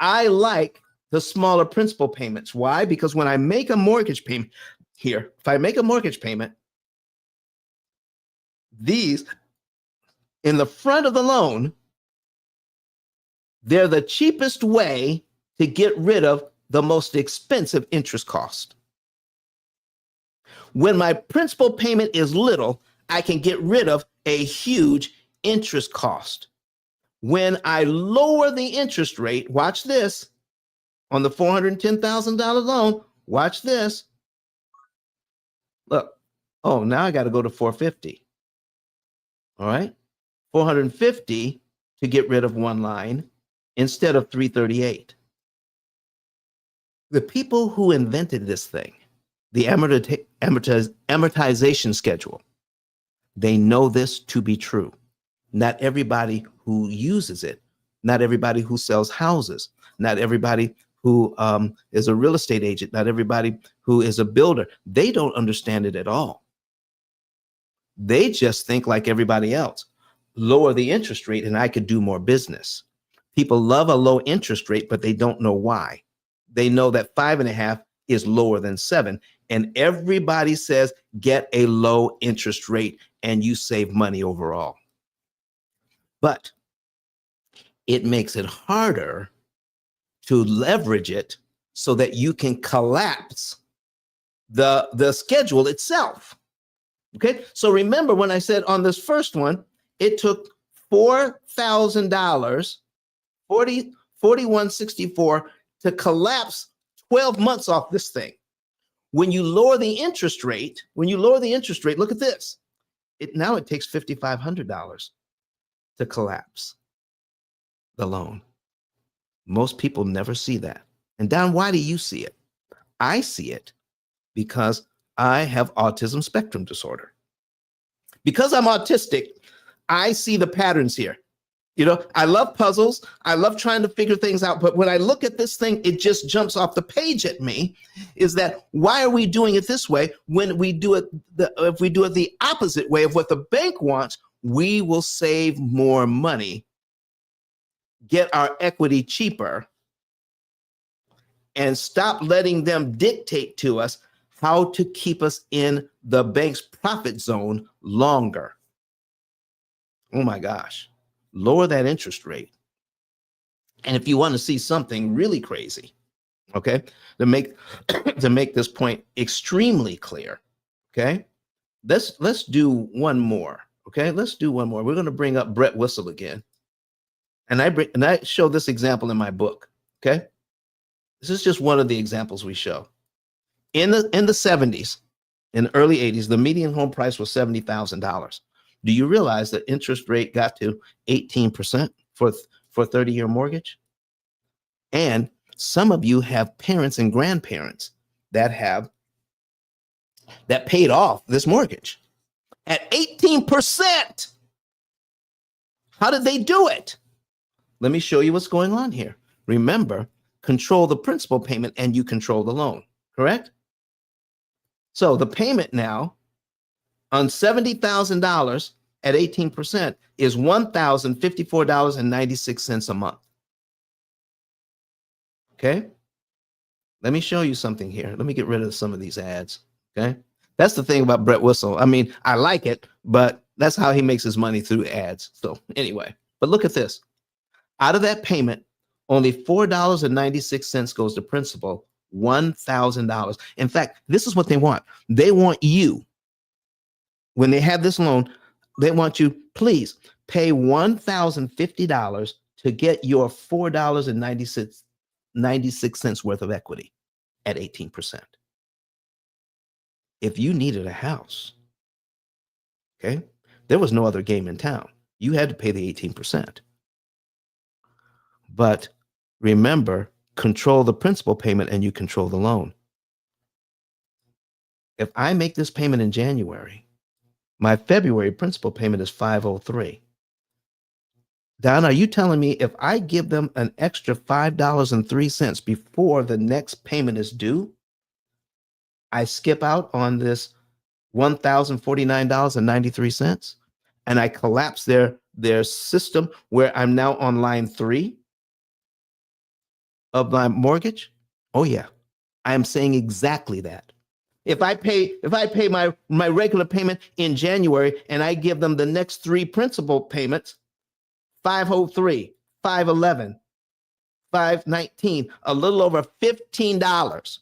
I like the smaller principal payments. Why? Because when I make a mortgage payment here, if I make a mortgage payment, these in the front of the loan, they're the cheapest way to get rid of the most expensive interest cost. When my principal payment is little, I can get rid of a huge interest cost. When I lower the interest rate, watch this, on the $410,000 loan, watch this. Look, oh, now I got to go to 450. All right, 450 to get rid of one line instead of 338. The people who invented this thing, the amortization schedule, they know this to be true. Not everybody who uses it, not everybody who sells houses, not everybody who is a real estate agent, not everybody who is a builder, they don't understand it at all. They just think like everybody else, lower the interest rate and I could do more business. People love a low interest rate, but they don't know why. They know that 5.5 is lower than 7. And everybody says, get a low interest rate and you save money overall. But it makes it harder to leverage it so that you can collapse the schedule itself. Okay, so remember when I said on this first one, it took $4,000, 4164 to collapse 12 months off this thing. When you lower the interest rate, look at this. Now it takes $5,500 to collapse the loan. Most people never see that. And Don, why do you see it? I see it because I have autism spectrum disorder. Because I'm autistic, I see the patterns here. You know, I love puzzles. I love trying to figure things out. But when I look at this thing, it just jumps off the page at me is that why are we doing it this way when we do it, if we do it the opposite way of what the bank wants, we will save more money, get our equity cheaper, and stop letting them dictate to us how to keep us in the bank's profit zone longer. Oh my gosh. Lower that interest rate. And if you want to see something really crazy, okay, to make this point extremely clear, okay, let's do one more. Okay, let's do one more. We're going to bring up Brett Whistle again. And I show this example in my book. Okay, this is just one of the examples we show. In the 70s, in the early 80s, the median home price was $70,000. Do you realize that interest rate got to 18% for a 30-year mortgage? And some of you have parents and grandparents that paid off this mortgage at 18%. How did they do it? Let me show you what's going on here. Remember, control the principal payment and you control the loan, correct? So the payment now on $70,000 at 18% is $1,054.96 a month. Okay. Let me show you something here. Let me get rid of some of these ads. Okay. That's the thing about Brett Whistle. I mean, I like it, but that's how he makes his money, through ads. So anyway, but look at this. Out of that payment, only $4.96 goes to principal, $1,000. In fact, this is what they want. They want you, when they have this loan, they want you please pay $1,050 to get your $4.96 worth of equity at 18%. If you needed a house, okay, there was no other game in town. You had to pay the 18%. But remember, control the principal payment and you control the loan. If I make this payment in January, my February principal payment is $503. Don, are you telling me if I give them an extra $5.03 before the next payment is due, I skip out on this $1,049.93 and I collapse their system where I'm now on line 3 of my mortgage? Oh yeah, I am saying exactly that. If I pay my regular payment in January and I give them the next 3 principal payments, 503, 511, 519, a little over $15.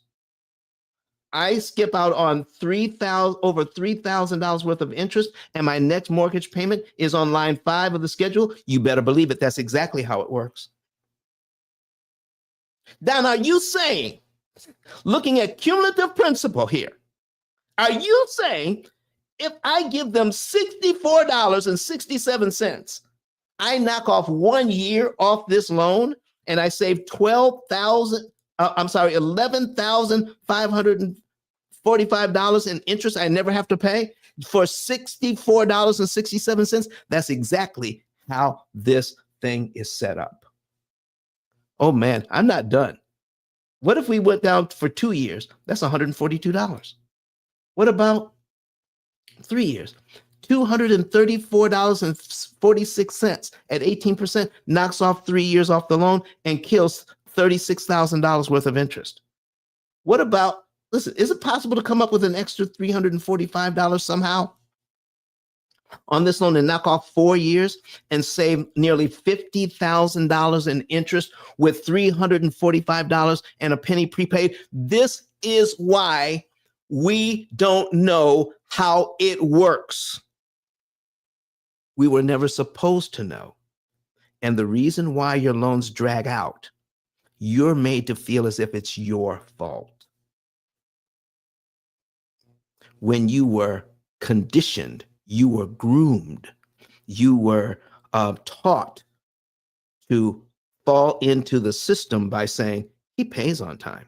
I skip out on over $3,000 worth of interest, and my next mortgage payment is on line 5 of the schedule. You better believe it. That's exactly how it works. Now, are you saying, looking at cumulative principal here, are you saying if I give them $64.67, I knock off 1 year off this loan and I save $11,545 in interest I never have to pay for $64.67? That's exactly how this thing is set up. Oh man, I'm not done. What if we went down for 2 years? That's $142. What about 3 years? $234.46 at 18% knocks off 3 years off the loan and kills $36,000 worth of interest. What about, listen, is it possible to come up with an extra $345 somehow on this loan and knock off 4 years and save nearly $50,000 in interest with $345 and a penny prepaid? This is why we don't know how it works. We were never supposed to know. And the reason why your loans drag out, you're made to feel as if it's your fault. When you were conditioned, you were groomed, you were taught to fall into the system by saying, he pays on time.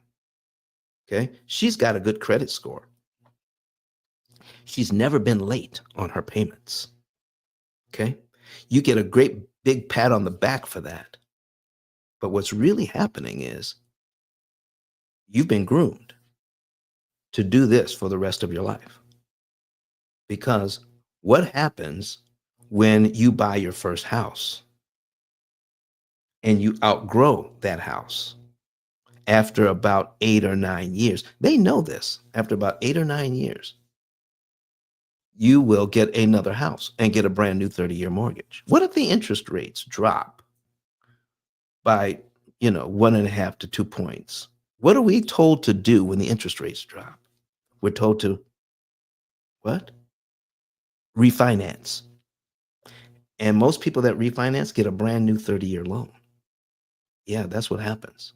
Okay, she's got a good credit score. She's never been late on her payments. Okay, you get a great big pat on the back for that. But what's really happening is you've been groomed to do this for the rest of your life. Because what happens when you buy your first house and you outgrow that house after about 8 or 9 years? They know this. After about 8 or 9 years, you will get another house and get a brand new 30-year mortgage. What if the interest rates drop by, 1.5 to 2 points? What are we told to do when the interest rates drop? We're told to what? Refinance. And most people that refinance get a brand new 30-year loan. Yeah, that's what happens.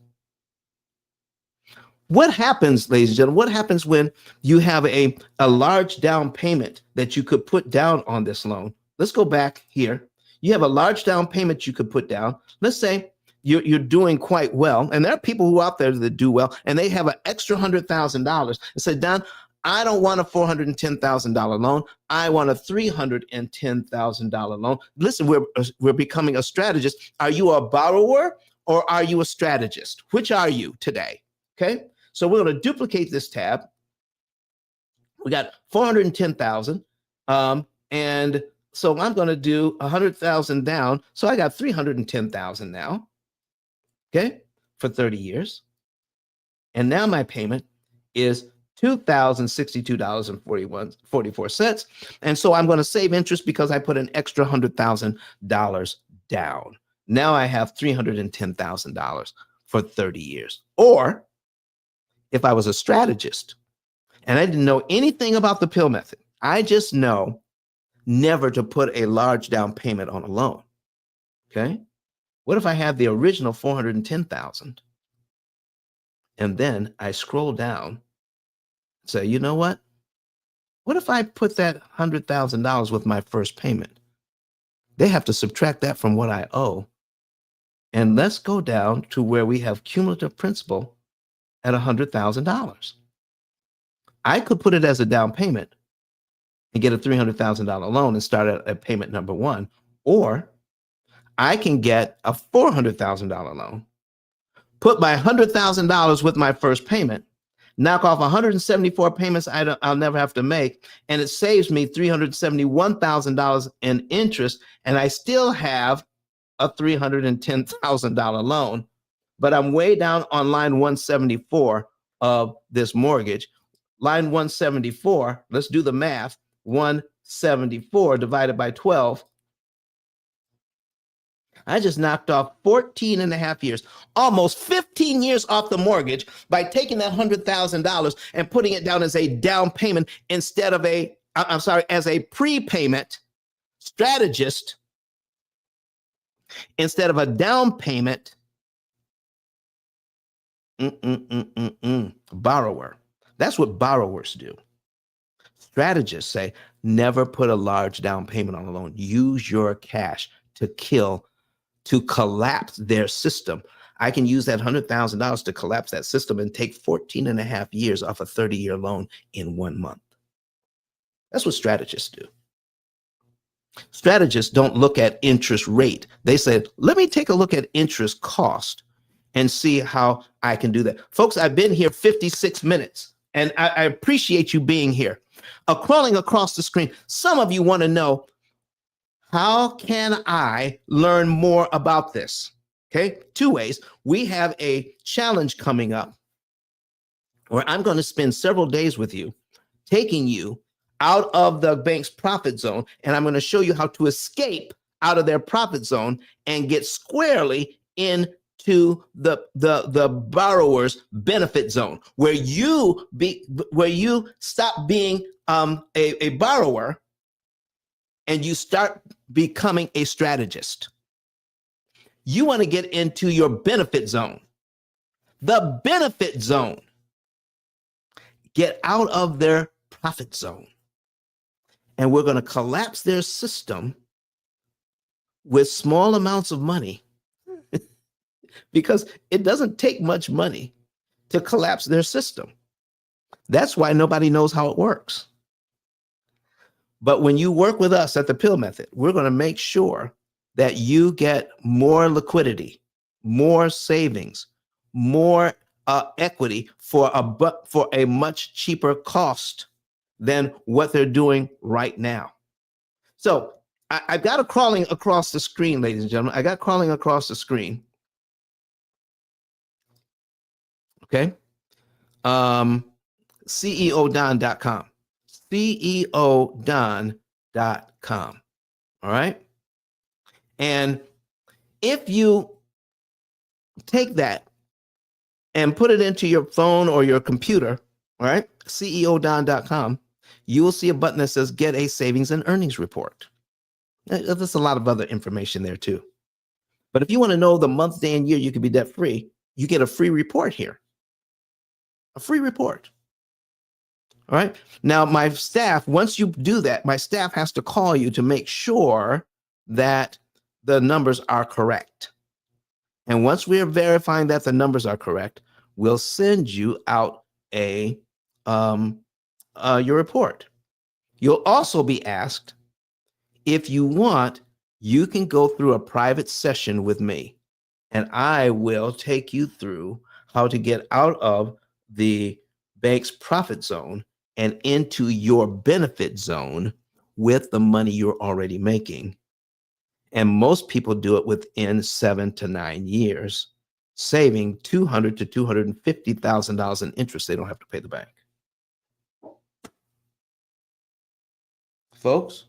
What happens, ladies and gentlemen, what happens when you have a large down payment that you could put down on this loan? Let's go back here. You have a large down payment you could put down. Let's say you're doing quite well. And there are people who are out there that do well, and they have an extra $100,000 and say, Don, I don't want a $410,000 loan. I want a $310,000 loan. Listen, we're becoming a strategist. Are you a borrower or are you a strategist? Which are you today? Okay. So we're going to duplicate this tab. We got 410,000. And so I'm going to do 100,000 down. So I got 310,000 now. Okay. For 30 years. And now my payment is $2,062.44. And so I'm going to save interest because I put an extra $100,000 down. Now I have $310,000 for 30 years. Or if I was a strategist and I didn't know anything about the P.I.L.L. method, I just know never to put a large down payment on a loan. Okay. What if I have the original 410,000 and then I scroll down and say, you know what? What if I put that $100,000 with my first payment? They have to subtract that from what I owe. And let's go down to where we have cumulative principal at $100,000. I could put it as a down payment and get a $300,000 loan and start at payment number one, or I can get a $400,000 loan, put my $100,000 with my first payment, knock off 174 payments I'll never have to make, and it saves me $371,000 in interest, and I still have a $310,000 loan, but I'm way down on line 174 of this mortgage. Line 174, let's do the math. 174 divided by 12. I just knocked off 14 and a half years, almost 15 years off the mortgage by taking that $100,000 and putting it down as a down payment instead of as a prepayment. Strategist, instead of a down payment, borrower. That's what borrowers do. Strategists say, never put a large down payment on a loan. Use your cash to collapse their system. I can use that $100,000 to collapse that system and take 14 and a half years off a 30-year loan in 1 month. That's what strategists do. Strategists don't look at interest rate. They said, let me take a look at interest cost and see how I can do that. Folks, I've been here 56 minutes, and I appreciate you being here. Crawling across the screen, some of you want to know, how can I learn more about this? Okay, 2 ways. We have a challenge coming up where I'm going to spend several days with you, taking you out of the bank's profit zone, and I'm going to show you how to escape out of their profit zone and get squarely into the borrower's benefit zone, where you stop being a borrower and you start becoming a strategist. You want to get into your benefit zone. The benefit zone. Get out of their profit zone. And we're going to collapse their system with small amounts of money because it doesn't take much money to collapse their system. That's why nobody knows how it works. But when you work with us at the P.I.L.L method, we're going to make sure that you get more liquidity, more savings, more equity for a much cheaper cost than what they're doing right now. So I've got it crawling across the screen, ladies and gentlemen. I got crawling across the screen. Okay. CEODon.com. CEODon.com. All right. And if you take that and put it into your phone or your computer, all right, CEODon.com, you will see a button that says Get a Savings and Earnings Report. There's a lot of other information there too. But if you want to know the month, day, and year you could be debt free, you get a free report here. A free report. All right. Now, my staff, once you do that, my staff has to call you to make sure that the numbers are correct. And once we are verifying that the numbers are correct, we'll send you out your report. You'll also be asked, if you want, you can go through a private session with me, and I will take you through how to get out of the bank's profit zone and into your benefit zone with the money you're already making. And most people do it within 7 to 9 years, saving $200,000 to $250,000 in interest they don't have to pay the bank. Folks,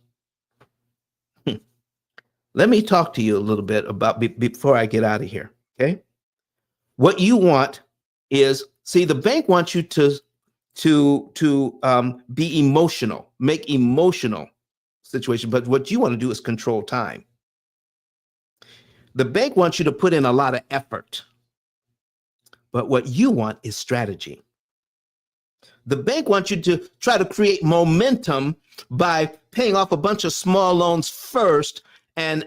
let me talk to you a little bit about before I get out of here. Okay. What you want is, see, the bank wants you to be emotional, make emotional situation, but what you want to do is control time. The bank wants you to put in a lot of effort, but what you want is strategy. The bank wants you to try to create momentum by paying off a bunch of small loans first and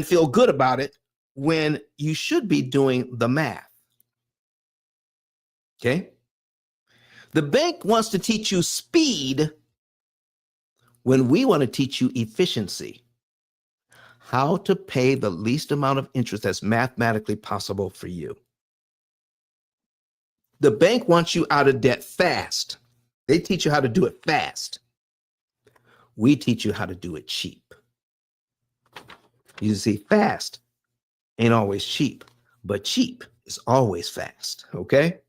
feel good about it when you should be doing the math. Okay? The bank wants to teach you speed when we want to teach you efficiency. How to pay the least amount of interest that's mathematically possible for you. The bank wants you out of debt fast. They teach you how to do it fast. We teach you how to do it cheap. You see, fast ain't always cheap, but cheap is always fast, okay?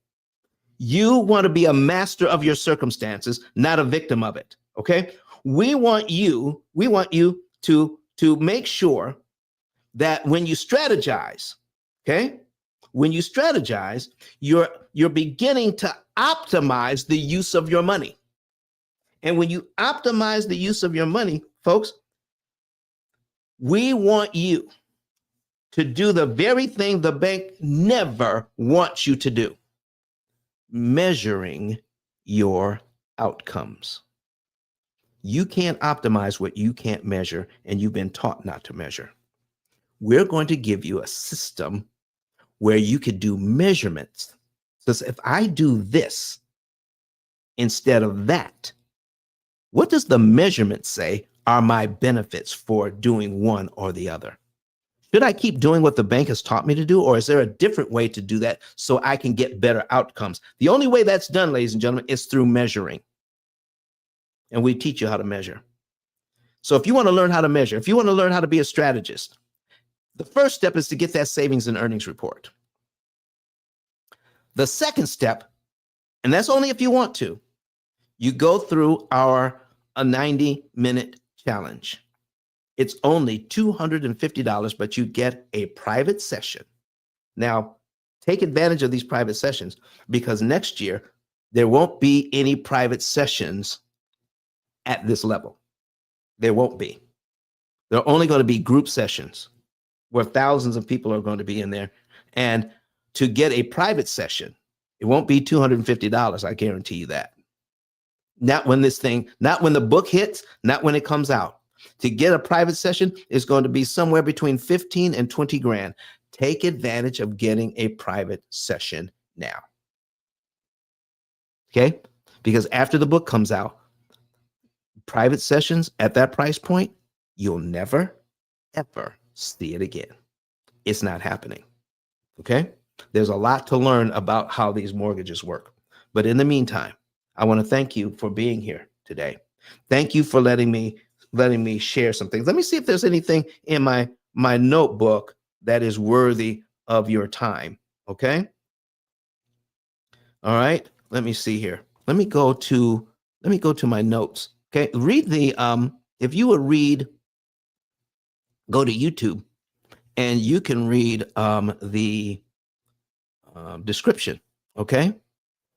You want to be a master of your circumstances, not a victim of it, okay? We want you to make sure that when you strategize, okay? When you strategize, you're beginning to optimize the use of your money. And when you optimize the use of your money, folks, we want you to do the very thing the bank never wants you to do: measuring your outcomes. You can't optimize what you can't measure, and you've been taught not to measure. We're going to give you a system where you could do measurements. So if I do this instead of that, what does the measurement say are my benefits for doing one or the other? Should I keep doing what the bank has taught me to do, or is there a different way to do that so I can get better outcomes? The only way that's done, ladies and gentlemen, is through measuring. And we teach you how to measure. So if you want to learn how to measure, if you want to learn how to be a strategist, the first step is to get that savings and earnings report. The second step, and that's only if you want to, you go through our 90-minute challenge. It's only $250, but you get a private session. Now, take advantage of these private sessions, because next year there won't be any private sessions at this level. There won't be. There are only going to be group sessions where thousands of people are going to be in there. And to get a private session, it won't be $250. I guarantee you that. Not when the book hits, not when it comes out. To get a private session is going to be somewhere between 15 and 20 grand. Take advantage of getting a private session now. Okay? Because after the book comes out, private sessions at that price point, you'll never, ever see it again. It's not happening. Okay? There's a lot to learn about how these mortgages work. But in the meantime, I want to thank you for being here today. Thank you for letting me share some things. Let me see if there's anything in my notebook that is worthy of your time. Okay? All right. Let me see here. Let me go to my notes. Okay. Read if you would go to YouTube and you can read the description. Okay.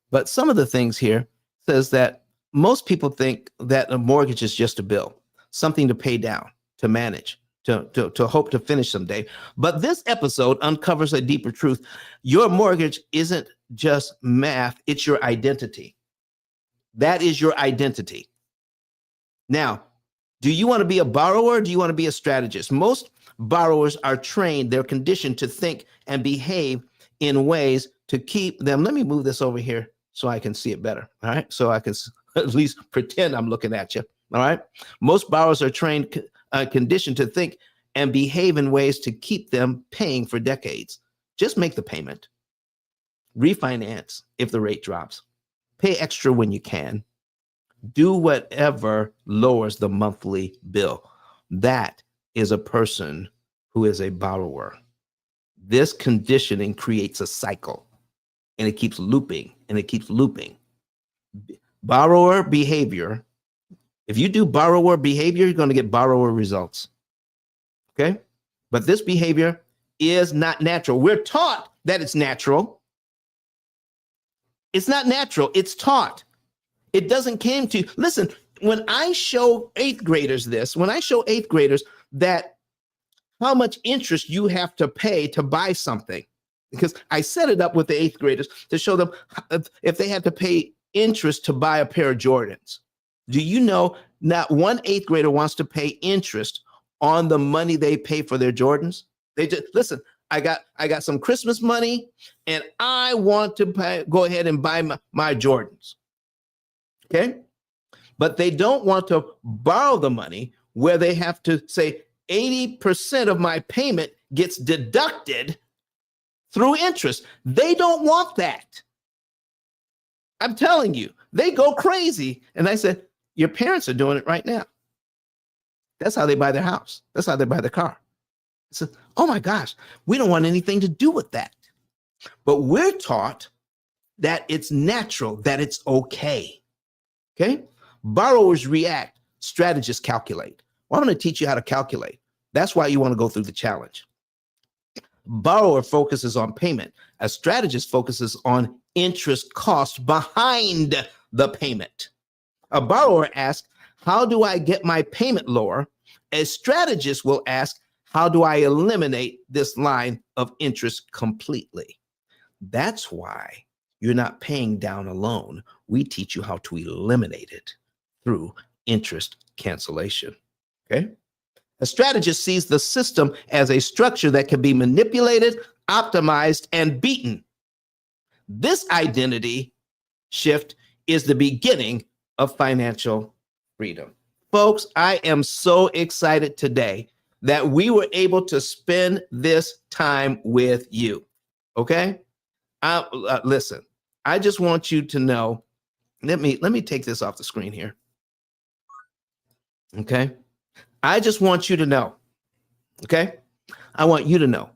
But some of the things here says that most people think that a mortgage is just a bill, something to pay down, to manage, to hope to finish someday. But this episode uncovers a deeper truth. Your mortgage isn't just math, it's your identity. That is your identity. Now, do you want to be a borrower or do you want to be a strategist? Most borrowers are trained, they're conditioned to think and behave in ways to keep them. Let me move this over here so I can see it better. All right. So I can at least pretend I'm looking at you. All right. Most borrowers are trained, conditioned to think and behave in ways to keep them paying for decades. Just make the payment. Refinance if the rate drops. Pay extra when you can. Do whatever lowers the monthly bill. That is a person who is a borrower. This conditioning creates a cycle, and it keeps looping and it keeps looping. Borrower behavior. If you do borrower behavior, you're going to get borrower results. Okay? But this behavior is not natural. We're taught that it's natural. It's not natural. It's taught. It doesn't came to, listen, when I show eighth graders this, when I show eighth graders that how much interest you have to pay to buy something, because I set it up with the eighth graders to show them if they had to pay interest to buy a pair of Jordans. Do you know not one eighth grader wants to pay interest on the money they pay for their Jordans? They just listen. I got some Christmas money, and I want to go ahead and buy my Jordans. Okay, but they don't want to borrow the money where they have to say 80% of my payment gets deducted through interest. They don't want that. I'm telling you, they go crazy. And I said, your parents are doing it right now. That's how they buy their house. That's how they buy their car. I said, oh my gosh, we don't want anything to do with that. But we're taught that it's natural, that it's okay. Okay? Borrowers react, strategists calculate. Well, I'm going to teach you how to calculate. That's why you want to go through the challenge. Borrower focuses on payment. A strategist focuses on interest cost behind the payment. A borrower asks, how do I get my payment lower? A strategist will ask, how do I eliminate this line of interest completely? That's why you're not paying down a loan. We teach you how to eliminate it through interest cancellation. Okay? A strategist sees the system as a structure that can be manipulated, optimized, and beaten. This identity shift is the beginning of financial freedom. Folks, I am so excited today that we were able to spend this time with you. Okay? Listen, I just want you to know, let me take this off the screen here. Okay? I just want you to know, okay? I want you to know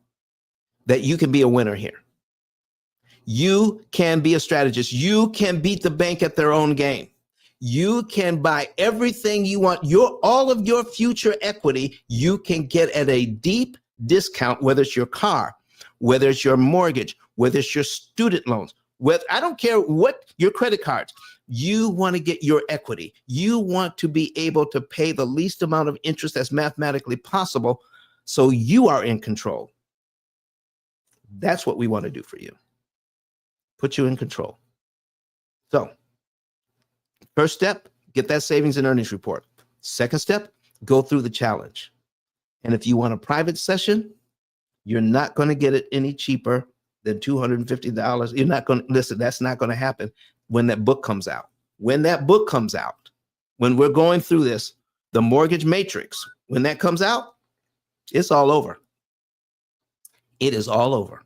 that you can be a winner here. You can be a strategist. You can beat the bank at their own game. You can buy everything you want. All of your future equity, you can get at a deep discount, whether it's your car, whether it's your mortgage, whether it's your student loans, I don't care what your credit cards. You want to get your equity. You want to be able to pay the least amount of interest that's mathematically possible, so you are in control. That's what we want to do for you. Put you in control. So, first step, get that savings and earnings report. Second step, go through the challenge. And if you want a private session, you're not going to get it any cheaper than $250. You're not going to listen. That's not going to happen when that book comes out. When that book comes out, when we're going through this, the mortgage matrix, when that comes out, it's all over. It is all over.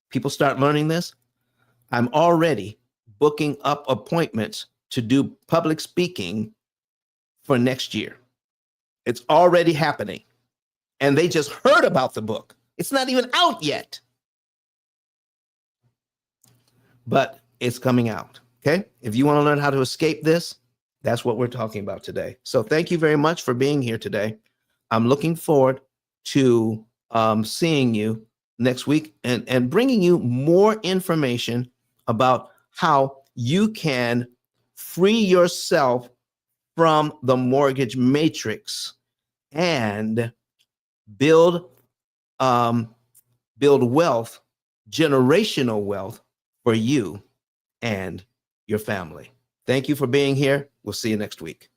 People start learning this. I'm already booking up appointments to do public speaking for next year. It's already happening. And they just heard about the book. It's not even out yet. But it's coming out. Okay? If you want to learn how to escape this, that's what we're talking about today. So thank you very much for being here today. I'm looking forward to seeing you next week and bringing you more information about how you can free yourself from the mortgage matrix and build wealth, generational wealth for you and your family. Thank you for being here. We'll see you next week.